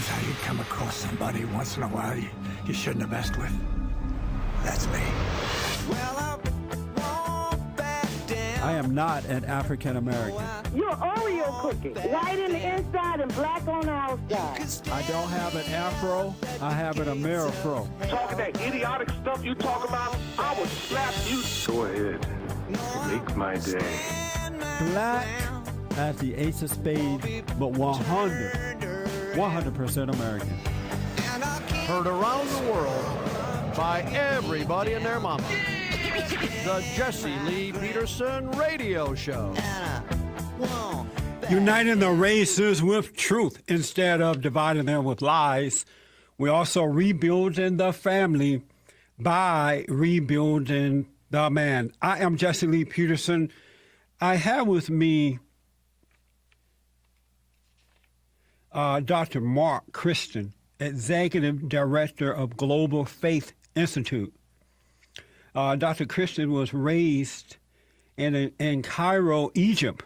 knows how you come across somebody once in a while you shouldn't have messed with. That's me. I am not an African American. You're Oreo cookie, white in the inside and black on the outside. I don't have an afro, I have an Amerifro. Talking that idiotic stuff you talk about, I would slap you. Go ahead, make my day. Black as the ace of spades, but 100% American. Heard around the world by everybody and their mama. The Jesse Lee Peterson Radio Show. Uniting the races with truth instead of dividing them with lies. We're also rebuilding the family by rebuilding the man. I am Jesse Lee Peterson. I have with me Dr. Mark Christian, Executive Director of Global Faith Institute. Dr. Christian was raised in Cairo, Egypt,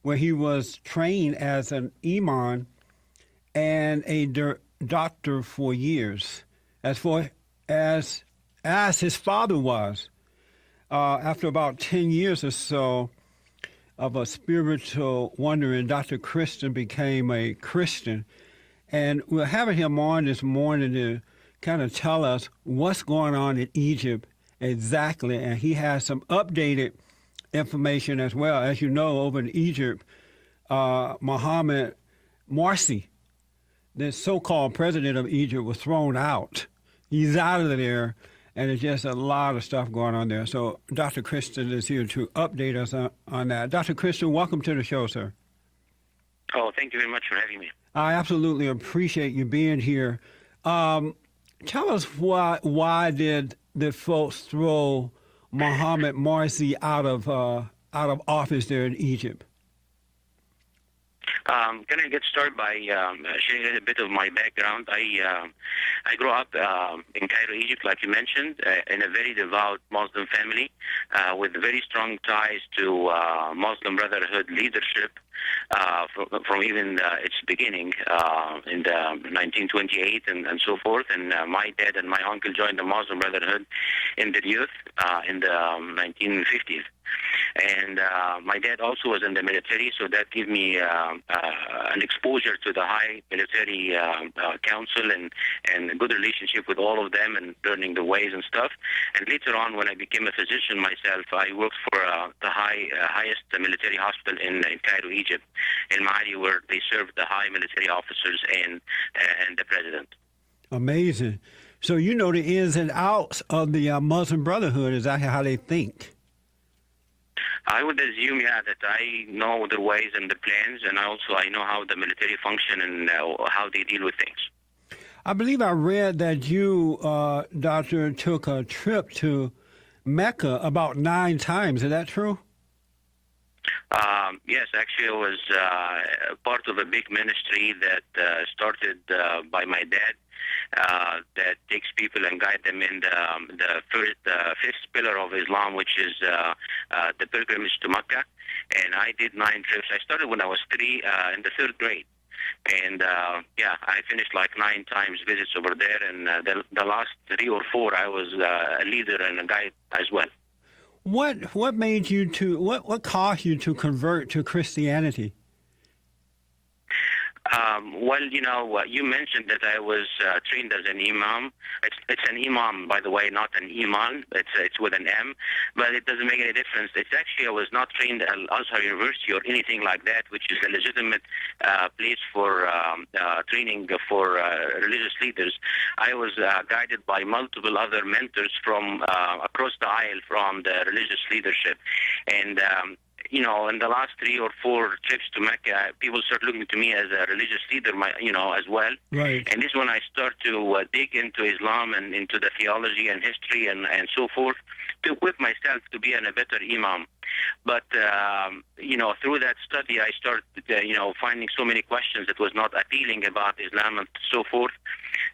where he was trained as an imam and a doctor for years, as his father was. After about 10 years or so of a spiritual wandering, Dr. Christian became a Christian. And we're having him on this morning to kind of tell us what's going on in Egypt exactly. And he has some updated information as well. As you know, over in Egypt, Mohamed Morsi, the so-called president of Egypt, was thrown out. He's out of there, and there's just a lot of stuff going on there. So Dr. Christian is here to update us on that. Dr. Christian, welcome to the show, sir. Oh, thank you very much for having me. I absolutely appreciate you being here. Tell us why did the folks throw Mohamed Morsi out of office there in Egypt? Can I get started by sharing a little bit of my background? I grew up in Cairo, Egypt, like you mentioned, in a very devout Muslim family with very strong ties to Muslim Brotherhood leadership from even its beginning in the 1928 and so forth. And my dad and my uncle joined the Muslim Brotherhood in their youth in the 1950s. And my dad also was in the military, so that gave me an exposure to the high military council and a good relationship with all of them and learning the ways and stuff. And later on, when I became a physician myself, I worked for the highest military hospital in Cairo, Egypt, in Mali, where they served the high military officers and the president. Amazing. So you know the ins and outs of the Muslim Brotherhood. Is that how they think? I would assume, that I know the ways and the plans, and I know how the military function and how they deal with things. I believe I read that you, Doctor, took a trip to Mecca about 9 times. Is that true? Yes, actually, it was part of a big ministry that started by my dad. That takes people and guide them in the fifth pillar of Islam, which is the pilgrimage to Mecca. And I did 9 trips. I started when I was 3 in the 3rd grade. And, I finished like 9 times visits over there. And the last 3 or 4, I was a leader and a guide as well. What made you what caused you to convert to Christianity? You mentioned that I was trained as an imam. It's an imam, by the way, not an iman. It's with an M, but it doesn't make any difference. It's actually I was not trained at Al-Azhar University or anything like that, which is a legitimate place for training for religious leaders. I was guided by multiple other mentors from across the aisle from the religious leadership. And in the last 3 or 4 trips to Mecca, people start looking to me as a religious leader, as well. Right. And this is when I start to dig into Islam and into the theology and history and so forth to equip myself to be a better imam. But, through that study, I started, finding so many questions that was not appealing about Islam and so forth.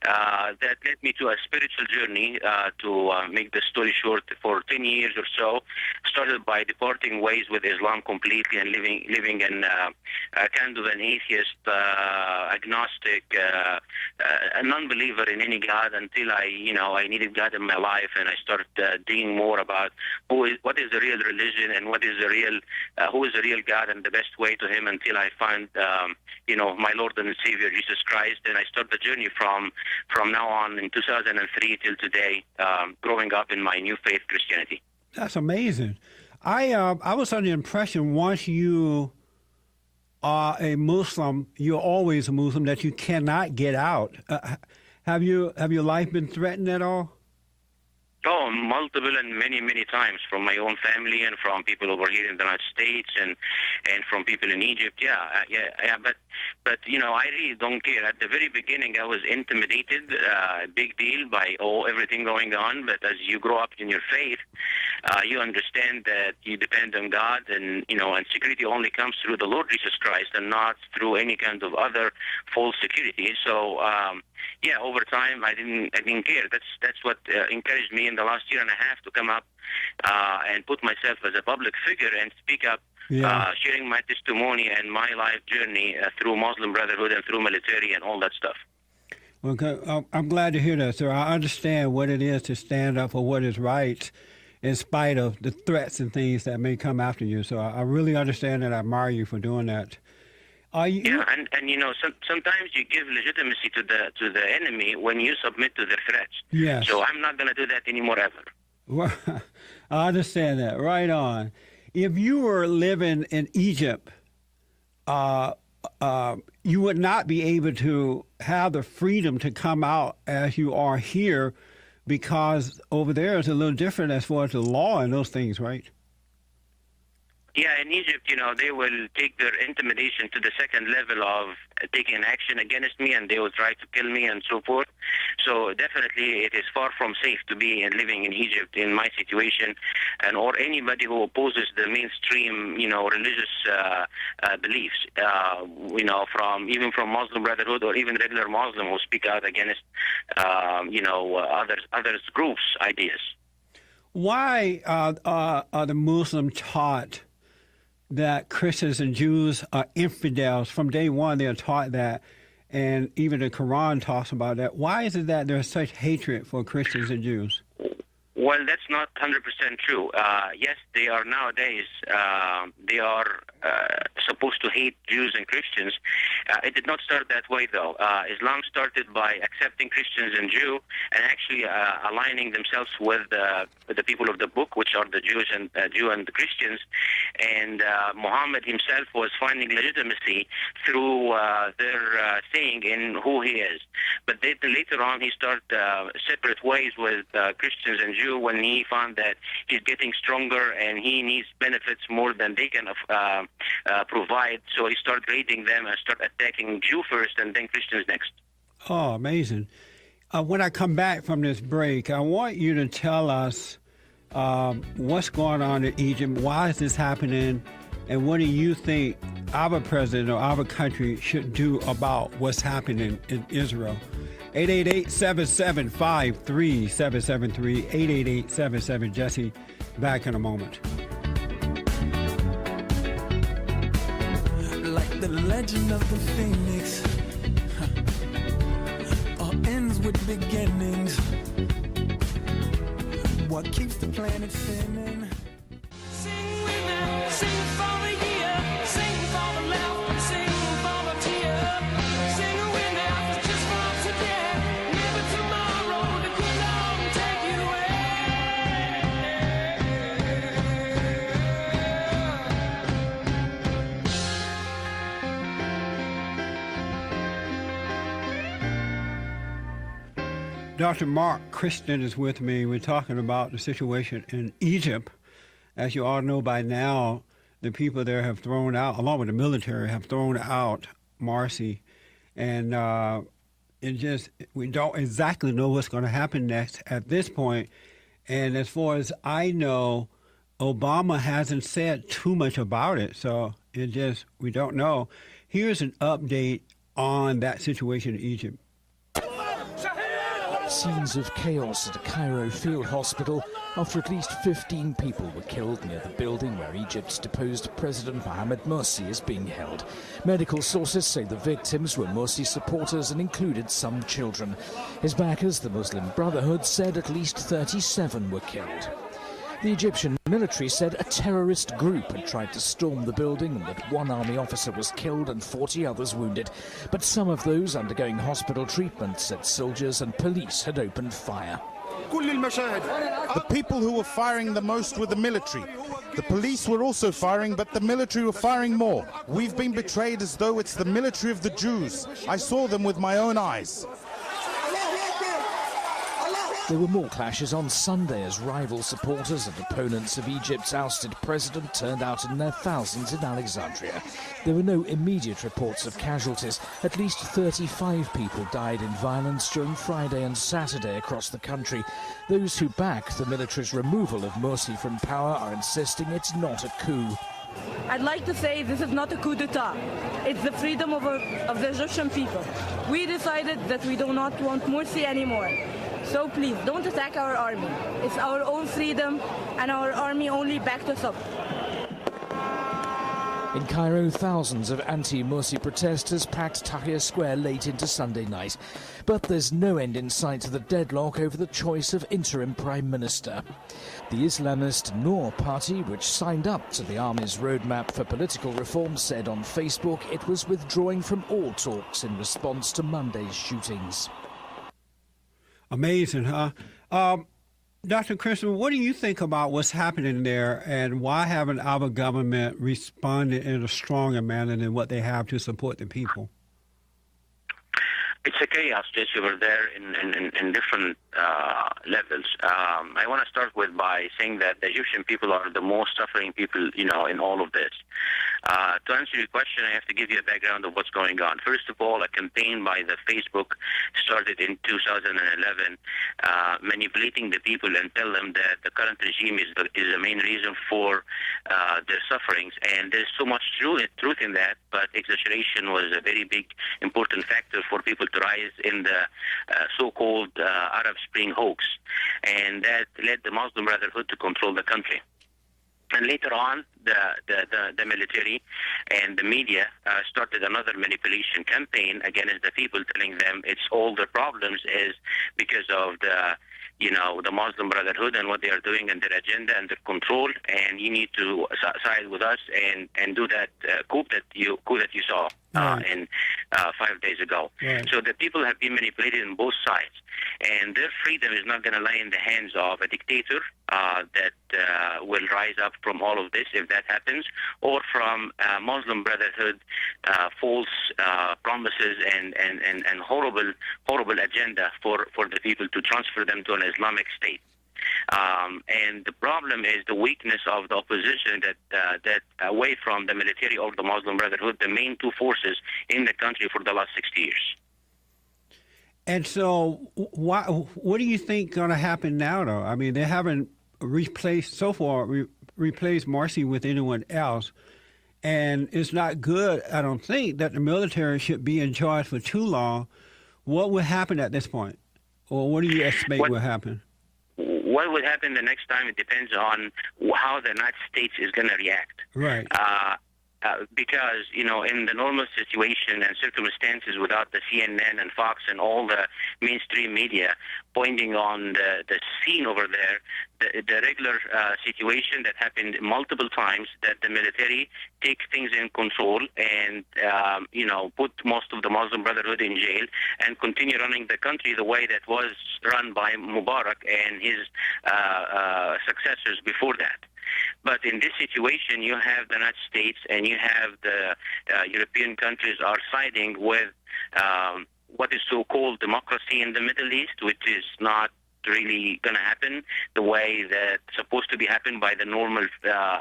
that led me to a spiritual journey. To make the story short, for 10 years or so, started by departing ways with Islam completely and living in a kind of an atheist, agnostic, a non-believer in any God until I needed God in my life, and I started digging more about what is the real religion and what is the real who is the real God and the best way to Him, until I found my Lord and Savior Jesus Christ. And I started the journey from now on in 2003 till today, growing up in my new faith, Christianity. That's amazing. I was under the impression once you are a Muslim, you're always a Muslim, that you cannot get out. Have your life been threatened at all? Oh, multiple and many times, from my own family and from people over here in the United States and from people in Egypt. Yeah. But I really don't care. At the very beginning, I was intimidated, big deal, by everything going on. But as you grow up in your faith, you understand that you depend on God, and and security only comes through the Lord Jesus Christ and not through any kind of other false security. So over time, I didn't care. That's what encouraged me in the last year and a half to come up and put myself as a public figure and speak up, sharing my testimony and my life journey through Muslim Brotherhood and through military and all that stuff. Well, I'm glad to hear that, sir. I understand what it is to stand up for what is right in spite of the threats and things that may come after you. So I really understand and I admire you for doing that. And sometimes you give legitimacy to the enemy when you submit to their threats. Yes. So I'm not going to do that anymore ever. Well, I understand that. Right on. If you were living in Egypt, you would not be able to have the freedom to come out as you are here, because over there is a little different as far as the law and those things, right? Yeah, in Egypt, they will take their intimidation to the second level of taking action against me, and they will try to kill me and so forth. So definitely it is far from safe to be living in Egypt in my situation, or anybody who opposes the mainstream, religious beliefs, from Muslim Brotherhood or even regular Muslim who speak out against, others groups' ideas. Why are the Muslims taught that Christians and Jews are infidels? From day one, they're taught that, and even the Quran talks about that. Why is it that there's such hatred for Christians and Jews? Well, that's not 100% true. Yes, they are nowadays, they are supposed to hate Jews and Christians. It did not start that way, though. Islam started by accepting Christians and Jew and actually aligning themselves with the people of the book, which are the Jews and Jew and the Christians. And Muhammad himself was finding legitimacy through their saying in who he is. But then later on, he started separate ways with Christians and Jews when he found that he's getting stronger and he needs benefits more than they can provide. So he started raiding them and started attacking Jew first and then Christians next. Oh, amazing. When I come back from this break, I want you to tell us what's going on in Egypt, why is this happening, and what do you think our president or our country should do about what's happening in Israel? 888-775-3773, 888-77-JESSE. Back in a moment. Like the legend of the Phoenix, all ends with beginnings. What keeps the planet spinning? Sing with me, sing for the year, sing for the laugh, sing for the tear. Sing with me, just for today, maybe tomorrow the good Lord will take you Dr. Mark Christian is with me. We're talking about the situation in Egypt. As you all know by now, the people there have thrown out, along with the military, have thrown out Morsi. And we don't exactly know what's going to happen next at this point. And as far as I know, Obama hasn't said too much about it. So we don't know. Here's an update on that situation in Egypt. scenes of chaos at a Cairo field hospital after at least 15 people were killed near the building where Egypt's deposed President Mohamed Morsi is being held. Medical sources say the victims were Morsi supporters and included some children. His backers, the Muslim Brotherhood, said at least 37 were killed. The Egyptian military said a terrorist group had tried to storm the building and that one army officer was killed and 40 others wounded. But some of those undergoing hospital treatment said soldiers and police had opened fire. The people who were firing the most were the military. The police were also firing, but the military were firing more. We've been betrayed as though it's the military of the Jews. I saw them with my own eyes. There were more clashes on Sunday as rival supporters and opponents of Egypt's ousted president turned out in their thousands in Alexandria. There were no immediate reports of casualties. At least 35 people died in violence during Friday and Saturday across the country. Those who back the military's removal of Morsi from power are insisting it's not a coup. I'd like to say this is not a coup d'etat. It's the freedom of the Egyptian people. We decided that we do not want Morsi anymore. So please, don't attack our army. It's our own freedom, and our army only backed us up. In Cairo, thousands of anti-Morsi protesters packed Tahrir Square late into Sunday night. But there's no end in sight to the deadlock over the choice of interim prime minister. The Islamist Noor party, which signed up to the army's roadmap for political reform, said on Facebook it was withdrawing from all talks in response to Monday's shootings. Amazing, huh? Dr. Christopher, what do you think about what's happening there, and why haven't our government responded in a stronger manner than what they have to support the people? It's a chaos, Jesse, over there in different levels. I want to start by saying that the Egyptian people are the most suffering people, in all of this. To answer your question, I have to give you a background of what's going on. First of all, a campaign by the Facebook started in 2011, manipulating the people and tell them that the current regime is the main reason for their sufferings. And there's so much truth in that, but exaggeration was a very big, important factor for people to rise in the so-called Arab Spring hoax. And that led the Muslim Brotherhood to control the country. And later on, the military and the media started another manipulation campaign against the people, telling them it's all the problems is because of the Muslim Brotherhood and what they are doing and their agenda and their control, and you need to side with us and do that coup that you saw in 5 days ago. Right. So the people have been manipulated on both sides, and their freedom is not going to lie in the hands of a dictator that will rise up from all of this if that happens, or from Muslim Brotherhood false promises and horrible agenda for the people to transfer them to an Islamic state. And the problem is the weakness of the opposition that away from the military or the Muslim Brotherhood, the main two forces in the country for the last 60 years. And so what do you think going to happen now, though? I mean, they haven't replaced Morsi with anyone else. And it's not good, I don't think, that the military should be in charge for too long. What will happen at this point? Or what do you expect will happen? What will happen the next time, it depends on how the United States is going to react. Right. Because, in the normal situation and circumstances without the CNN and Fox and all the mainstream media pointing on the scene over there, the regular situation that happened multiple times, that the military take things in control and, put most of the Muslim Brotherhood in jail and continue running the country the way that was run by Mubarak and his successors before that. But in this situation, you have the United States and you have the European countries are siding with what is so-called democracy in the Middle East, which is not really going to happen the way that's supposed to be happen by the normal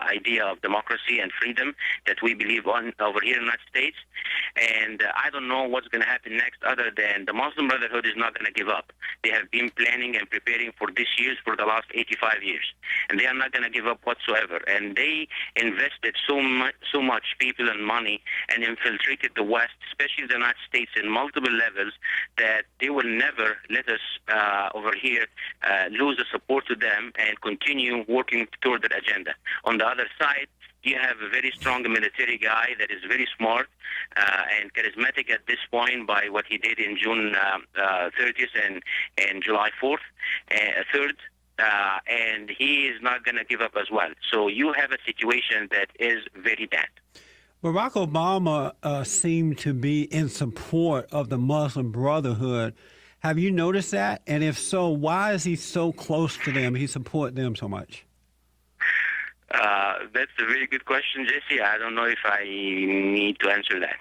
idea of democracy and freedom that we believe on over here in the United States. And I don't know what's going to happen next other than the Muslim Brotherhood is not going to give up. They have been planning and preparing for this years for the last 85 years. And they are not going to give up whatsoever. And they invested so much people and money and infiltrated the West, especially the United States, in multiple levels that they will never let us over here lose the support to them and continue working toward their agenda. On the other side, you have a very strong military guy that is very smart and charismatic at this point by what he did in June 30th and July 3rd. And he is not going to give up as well. So you have a situation that is very bad. Barack Obama seemed to be in support of the Muslim Brotherhood. Have you noticed that? And if so, why is he so close to them? He support them so much? That's a very good question, Jesse. I don't know if I need to answer that.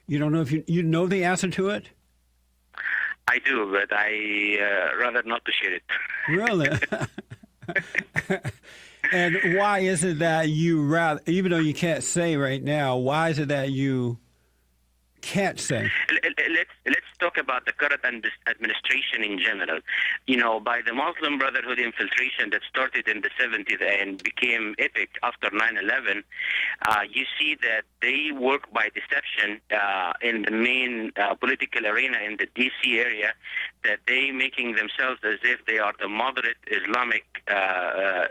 You don't know if you know the answer to it? I do, but I rather not to share it. Really? And why is it that you rather, even though you can't say right now, why is it that you can't say? Let's talk about the current administration in general. You know, by the Muslim Brotherhood infiltration that started in the 70s and became epic after 9/11, you see that they work by deception in the main political arena in the D.C. area, that they making themselves as if they are the moderate Islamic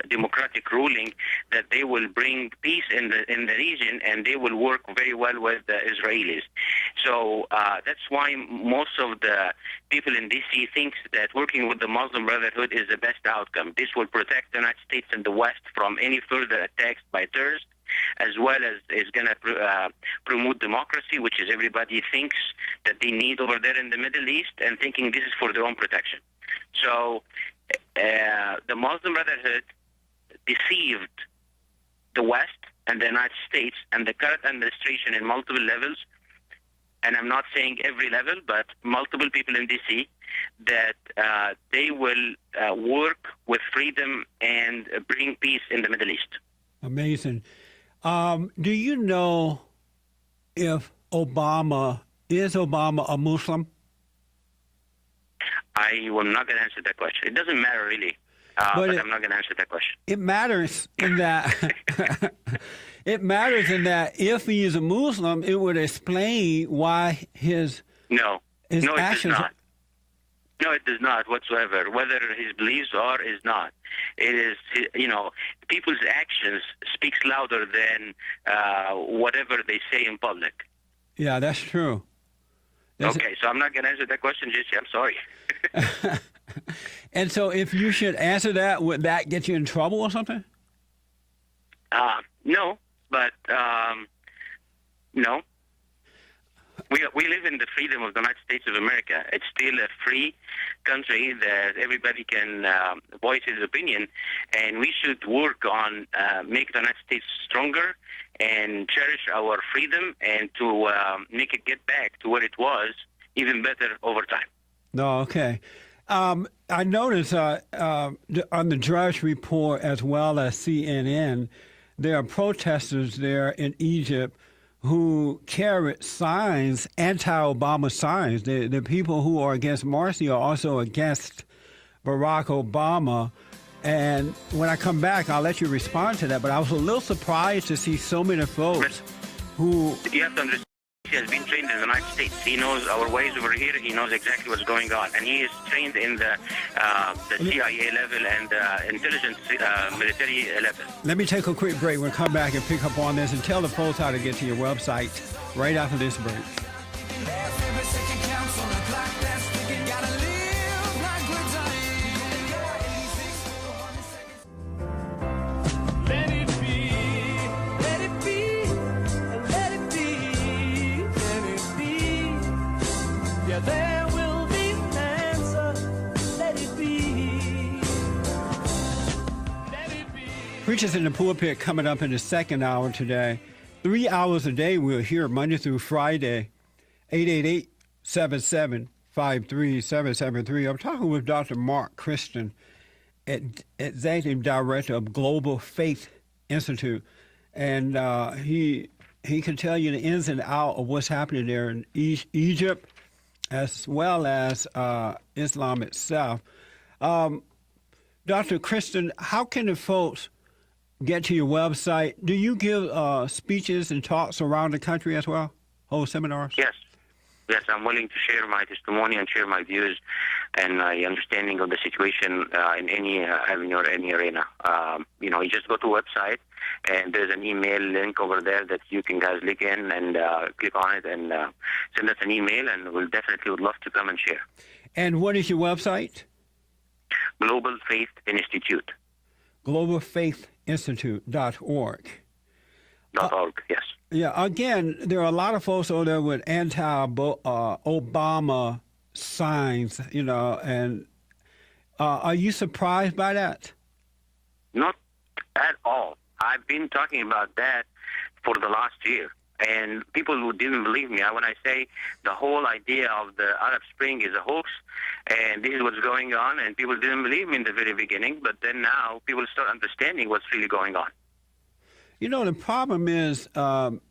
democratic ruling, that they will bring peace in the region and they will work very well with the Israelis. So that's why most of the people in D.C. thinks that working with the Muslim Brotherhood is the best outcome. This will protect the United States and the West from any further attacks by terrorists, as well as is going to promote democracy, which is everybody thinks that they need over there in the Middle East, and thinking this is for their own protection. So the Muslim Brotherhood deceived the West and the United States and the current administration in multiple levels, and I'm not saying every level, but multiple people in D.C., that they will work with freedom and bring peace in the Middle East. Amazing. Do you know if Obama a Muslim? I am not going to answer that question. It doesn't matter really, but I'm not going to answer that question. It matters in that it matters in that if he is a Muslim, it would explain why his actions. It does not. No, it does not whatsoever. Whether his beliefs are is not. It is, people's actions speaks louder than whatever they say in public. Yeah, that's true. Okay, so I'm not going to answer that question, Jesse. I'm sorry. And so if you should answer that, would that get you in trouble or something? No, but no. We live in the freedom of the United States of America. It's still a free country that everybody can voice his opinion, and we should work on make the United States stronger and cherish our freedom and to make it get back to where it was, even better over time. No, okay. I noticed on the Drudge Report as well as CNN, there are protesters there in Egypt who carried signs, anti-Obama signs. The people who are against Morsi are also against Barack Obama. And when I come back, I'll let you respond to that. But I was a little surprised to see so many folks who... You have to understand, he has been trained in the United States. He knows our ways over here. He knows exactly what's going on. And he is trained in the CIA level and intelligence military level. Let me take a quick break. We'll come back and pick up on this and tell the folks how to get to your website right after this break. There will be an answer, let it be. Let it be. Preachers in the Pulpit coming up in the second hour today. 3 hours a day we're here Monday through Friday, 888-7753-773. I'm talking with Dr. Mark Christian, Executive Director of Global Faith Institute. And he he can tell you the ins and outs of what's happening there in Egypt, as well as Islam itself. Dr. Kristen, how can the folks get to your website? Do you give speeches and talks around the country as well? Whole seminars? Yes. Yes, I'm willing to share my testimony and share my views and my understanding of the situation in any avenue or any arena. You just go to a website, and there's an email link over there that you can guys click in and click on it and send us an email, and we'll definitely would love to come and share. And what is your website? Global Faith Institute. globalfaithinstitute.org. .org, yes. Yeah, again, there are a lot of folks over there with anti-Obama signs, and are you surprised by that? Not at all. I've been talking about that for the last year, and people who didn't believe me, when I say the whole idea of the Arab Spring is a hoax, and this is what's going on, and people didn't believe me in the very beginning, but then now people start understanding what's really going on. The problem is the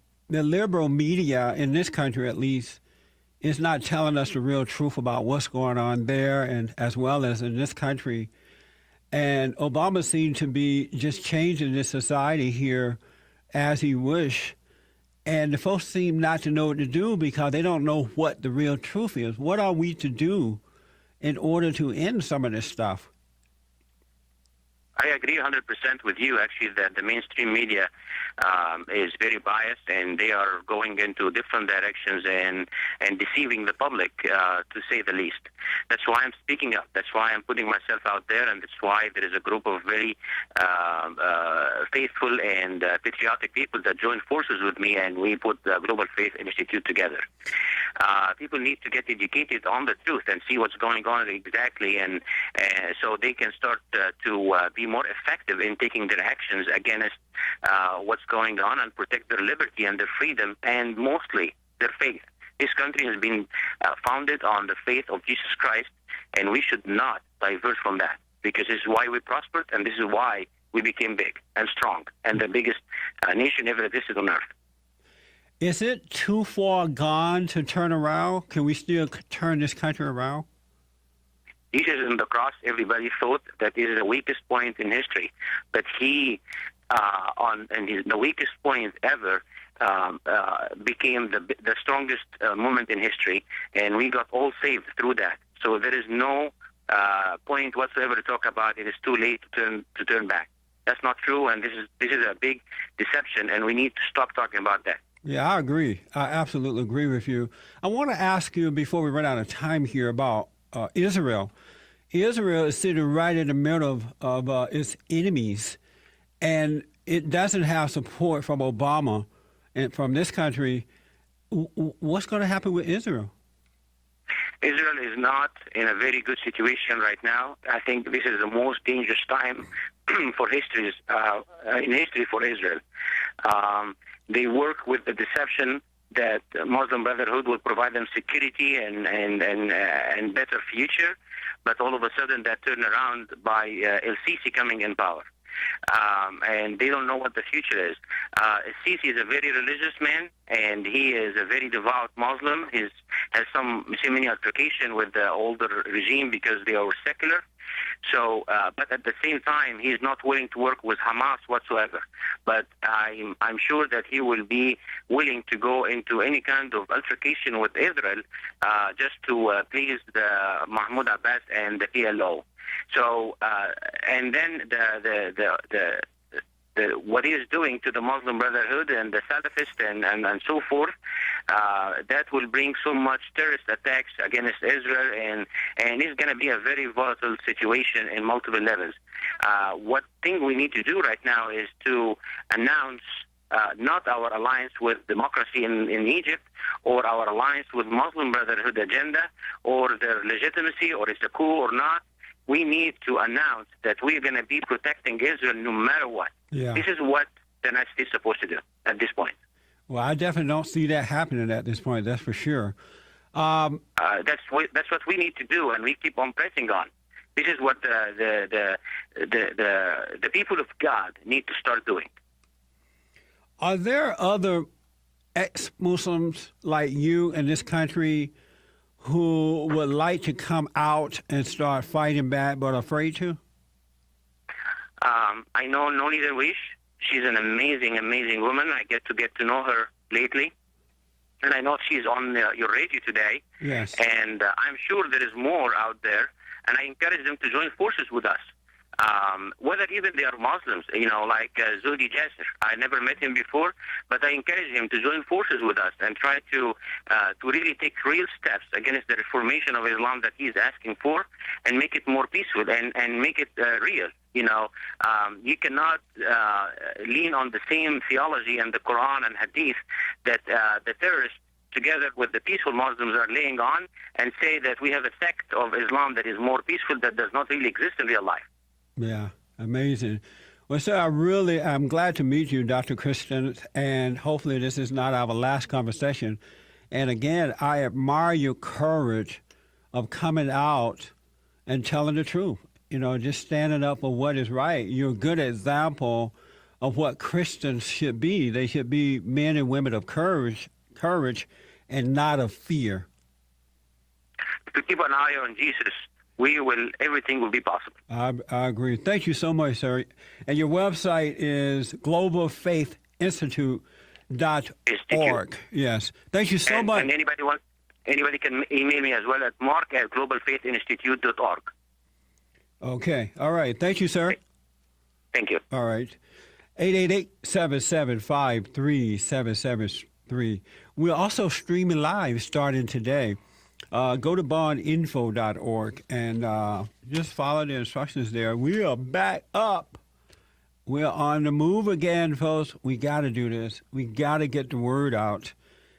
liberal media, in this country at least, is not telling us the real truth about what's going on there and as well as in this country. And Obama seemed to be just changing this society here as he wished. And the folks seem not to know what to do because they don't know what the real truth is. What are we to do in order to end some of this stuff? I agree 100% with you, actually, that the mainstream media is very biased, and they are going into different directions and deceiving the public, to say the least. That's why I'm speaking up. That's why I'm putting myself out there, and that's why there is a group of very faithful and patriotic people that join forces with me, and we put the Global Faith Institute together. People need to get educated on the truth and see what's going on exactly, and so they can start to be more effective in taking their actions against what's going on and protect their liberty and their freedom and mostly their faith. This country has been founded on the faith of Jesus Christ, and we should not divert from that, because this is why we prospered and this is why we became big and strong and the biggest nation ever existed on earth. Is it too far gone to turn around? Can we still turn this country around? Jesus on the cross, everybody thought that this is the weakest point in history. But he, the weakest point ever, became the strongest moment in history, and we got all saved through that. So there is no point whatsoever to talk about it is too late to turn back. That's not true, and this is a big deception, and we need to stop talking about that. Yeah, I agree. I absolutely agree with you. I want to ask you, before we run out of time here, about Israel. Israel is sitting right in the middle of its enemies, and it doesn't have support from Obama and from this country. What's going to happen with Israel? Israel is not in a very good situation right now. I think this is the most dangerous time for in history for Israel. They work with the deception that Muslim Brotherhood will provide them security and better future, but all of a sudden that turned around by El-Sisi coming in power. And they don't know what the future is. El-Sisi is a very religious man, and he is a very devout Muslim. He has many altercation with the older regime because they are secular. So, but at the same time, he is not willing to work with Hamas whatsoever. But I'm sure that he will be willing to go into any kind of altercation with Israel just to please the Mahmoud Abbas and the PLO. So, and then what he is doing to the Muslim Brotherhood and the Salafists and so forth, that will bring so much terrorist attacks against Israel, and it's going to be a very volatile situation in multiple levels. What thing we need to do right now is to announce not our alliance with democracy in Egypt, or our alliance with Muslim Brotherhood agenda, or their legitimacy, or it's a coup or not. We need to announce that we're going to be protecting Israel no matter what. Yeah. This is what the United States is supposed to do at this point. Well, I definitely don't see that happening at this point. That's for sure. That's what we need to do, and we keep on pressing on. This is what the people of God need to start doing. Are there other ex-Muslims like you in this country who would like to come out and start fighting back but afraid to? I know Noli Derwish. She's an amazing, amazing woman. I get to know her lately. And I know she's on your radio today. Yes. And I'm sure there is more out there. And I encourage them to join forces with us. Whether even they are Muslims, like Zodi Jasser. I never met him before, but I encourage him to join forces with us and try to really take real steps against the reformation of Islam that he's asking for and make it more peaceful and make it real. You cannot lean on the same theology and the Quran and Hadith that the terrorists together with the peaceful Muslims are laying on and say that we have a sect of Islam that is more peaceful that does not really exist in real life. Yeah, amazing. Well, sir, I'm glad to meet you, Dr. Christian, and hopefully this is not our last conversation. And again, I admire your courage of coming out and telling the truth, just standing up for what is right. You're a good example of what Christians should be. They should be men and women of courage, and not of fear. To keep an eye on Jesus, everything will be possible. I agree. Thank you so much, sir. And your website is globalfaithinstitute.org. Yes. Thank you so much. And anybody can email me as well at mark@globalfaithinstitute.org. Okay. All right. Thank you, sir. Thank you. All right. 888-775-3773. We're also streaming live starting today. Go to bondinfo.org and just follow the instructions there. We are back up. We're on the move again, folks. We got to do this. We got to get the word out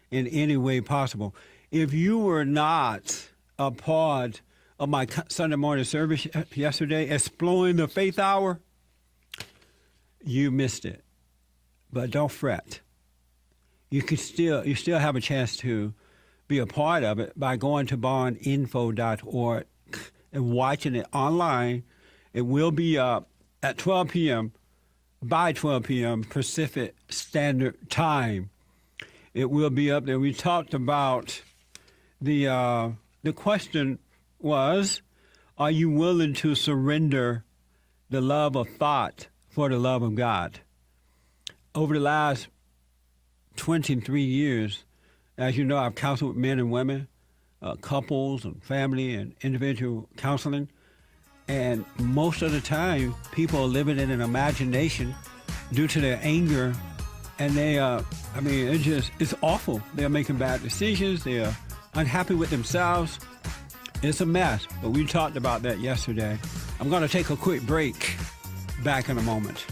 in any way possible. If you were not a part of my Sunday morning service yesterday, Exploring the Faith Hour, you missed it. But don't fret. You still have a chance to be a part of it by going to bondinfo.org and watching it online. It will be up at 12 p.m. by 12 p.m. Pacific Standard Time. It will be up there. We talked about the question was, are you willing to surrender the love of thought for the love of God? Over the last 23 years, as you know, I've counseled men and women, couples and family and individual counseling. And most of the time, people are living in an imagination due to their anger. And it's awful. They're making bad decisions. They're unhappy with themselves. It's a mess. But we talked about that yesterday. I'm going to take a quick break. Back in a moment.